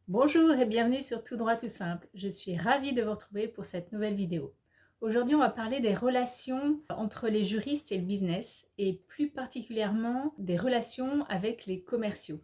Bonjour et bienvenue sur Tout droit tout simple. Je suis ravie de vous retrouver pour cette nouvelle vidéo. Aujourd'hui, on va parler des relations entre les juristes et le business et plus particulièrement des relations avec les commerciaux.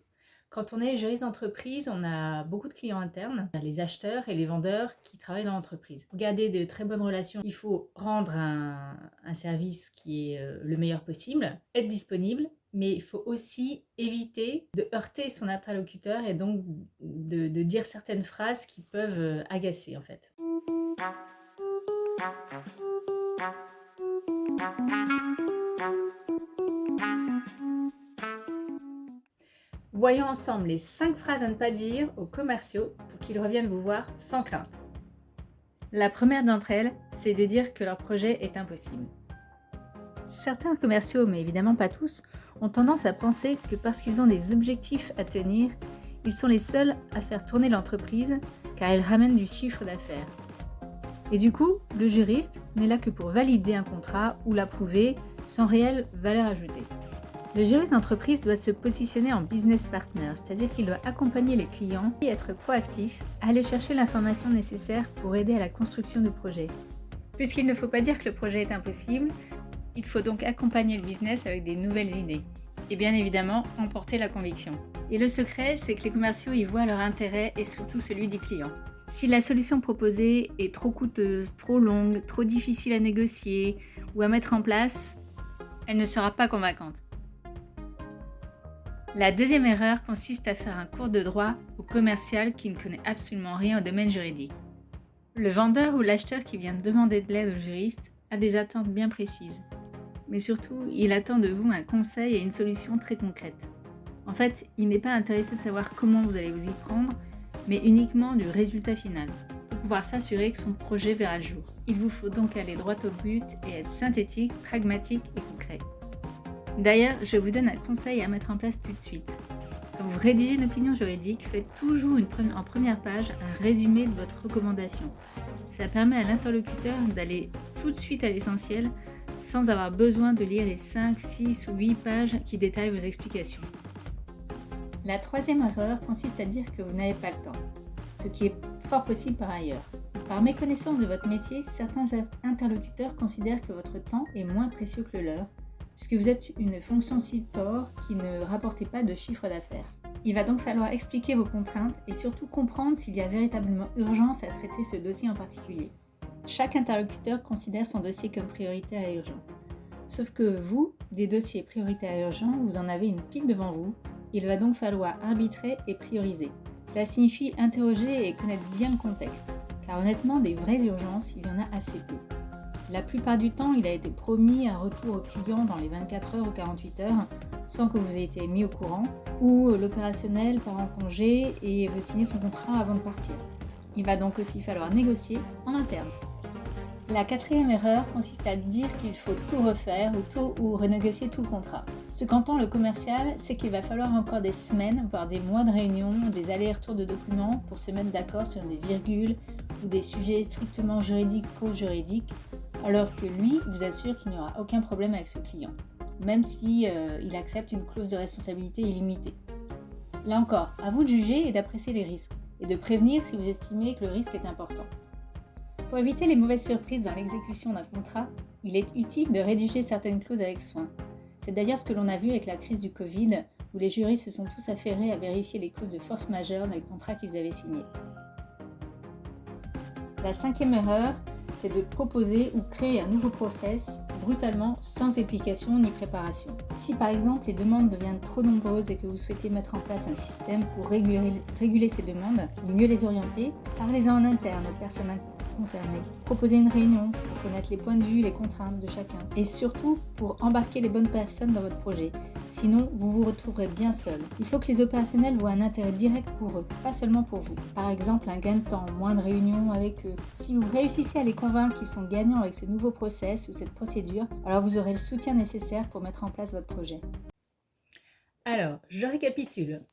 Quand on est juriste d'entreprise, on a beaucoup de clients internes, les acheteurs et les vendeurs qui travaillent dans l'entreprise. Pour garder de très bonnes relations, il faut rendre un service qui est le meilleur possible, être disponible, mais il faut aussi éviter de heurter son interlocuteur et donc de dire certaines phrases qui peuvent agacer en fait. Voyons ensemble les 5 phrases à ne pas dire aux commerciaux pour qu'ils reviennent vous voir sans crainte. La première d'entre elles, c'est de dire que leur projet est impossible. Certains commerciaux, mais évidemment pas tous, ont tendance à penser que parce qu'ils ont des objectifs à tenir, ils sont les seuls à faire tourner l'entreprise car ils ramènent du chiffre d'affaires. Et du coup, le juriste n'est là que pour valider un contrat ou l'approuver sans réelle valeur ajoutée. Le juriste d'entreprise doit se positionner en business partner, c'est-à-dire qu'il doit accompagner les clients et être proactif, aller chercher l'information nécessaire pour aider à la construction du projet. Puisqu'il ne faut pas dire que le projet est impossible, il faut donc accompagner le business avec des nouvelles idées. Et bien évidemment, emporter la conviction. Et le secret, c'est que les commerciaux y voient leur intérêt et surtout celui du client. Si la solution proposée est trop coûteuse, trop longue, trop difficile à négocier ou à mettre en place, elle ne sera pas convaincante. La deuxième erreur consiste à faire un cours de droit au commercial qui ne connaît absolument rien au domaine juridique. Le vendeur ou l'acheteur qui vient demander de l'aide au juriste a des attentes bien précises. Mais surtout, il attend de vous un conseil et une solution très concrète. En fait, il n'est pas intéressé de savoir comment vous allez vous y prendre, mais uniquement du résultat final, pour pouvoir s'assurer que son projet verra le jour. Il vous faut donc aller droit au but et être synthétique, pragmatique et concret. D'ailleurs, je vous donne un conseil à mettre en place tout de suite. Quand vous rédigez une opinion juridique, faites toujours en première page un résumé de votre recommandation. Ça permet à l'interlocuteur d'aller tout de suite à l'essentiel sans avoir besoin de lire les 5, 6 ou 8 pages qui détaillent vos explications. La troisième erreur consiste à dire que vous n'avez pas le temps, ce qui est fort possible par ailleurs. Par méconnaissance de votre métier, certains interlocuteurs considèrent que votre temps est moins précieux que le leur, puisque vous êtes une fonction support qui ne rapportez pas de chiffre d'affaires. Il va donc falloir expliquer vos contraintes et surtout comprendre s'il y a véritablement urgence à traiter ce dossier en particulier. Chaque interlocuteur considère son dossier comme prioritaire et urgent. Sauf que vous, des dossiers prioritaires et urgents, vous en avez une pile devant vous. Il va donc falloir arbitrer et prioriser. Cela signifie interroger et connaître bien le contexte, car honnêtement, des vraies urgences, il y en a assez peu. La plupart du temps, il a été promis un retour au client dans les 24 heures ou 48 heures sans que vous ayez été mis au courant, ou l'opérationnel part en congé et veut signer son contrat avant de partir. Il va donc aussi falloir négocier en interne. La quatrième erreur consiste à dire qu'il faut tout refaire ou renégocier tout le contrat. Ce qu'entend le commercial, c'est qu'il va falloir encore des semaines, voire des mois de réunions, des allers-retours de documents pour se mettre d'accord sur des virgules ou des sujets strictement juridiques, alors que lui vous assure qu'il n'y aura aucun problème avec ce client, même si il accepte une clause de responsabilité illimitée. Là encore, à vous de juger et d'apprécier les risques, et de prévenir si vous estimez que le risque est important. Pour éviter les mauvaises surprises dans l'exécution d'un contrat, il est utile de rédiger certaines clauses avec soin. C'est d'ailleurs ce que l'on a vu avec la crise du Covid, où les juristes se sont tous affairés à vérifier les clauses de force majeure dans les contrats qu'ils avaient signés. La cinquième erreur, c'est de proposer ou créer un nouveau process brutalement sans explication ni préparation. Si par exemple les demandes deviennent trop nombreuses et que vous souhaitez mettre en place un système pour réguler ces demandes ou mieux les orienter, parlez-en en interne aux personnes concernées. Proposez une réunion pour connaître les points de vue et les contraintes de chacun. Et surtout pour embarquer les bonnes personnes dans votre projet. Sinon, vous vous retrouverez bien seul. Il faut que les opérationnels voient un intérêt direct pour eux, pas seulement pour vous. Par exemple, un gain de temps, moins de réunions avec eux. Si vous réussissez à les convaincre qu'ils sont gagnants avec ce nouveau process ou cette procédure, alors vous aurez le soutien nécessaire pour mettre en place votre projet. Alors, je récapitule.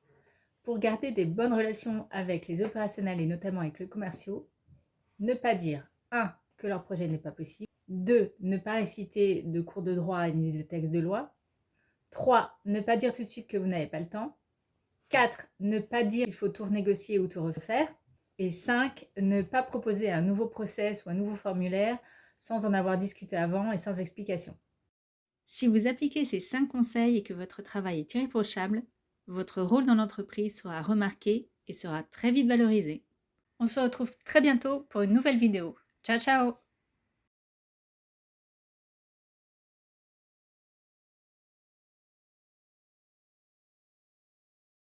Pour garder des bonnes relations avec les opérationnels et notamment avec les commerciaux, ne pas dire 1. Que leur projet n'est pas possible. 2. Ne pas réciter de cours de droit ni de textes de loi. 3. Ne pas dire tout de suite que vous n'avez pas le temps. 4. Ne pas dire qu'il faut tout renégocier ou tout refaire. Et 5. Ne pas proposer un nouveau process ou un nouveau formulaire sans en avoir discuté avant et sans explication. Si vous appliquez ces 5 conseils et que votre travail est irréprochable, votre rôle dans l'entreprise sera remarqué et sera très vite valorisé. On se retrouve très bientôt pour une nouvelle vidéo. Ciao ciao!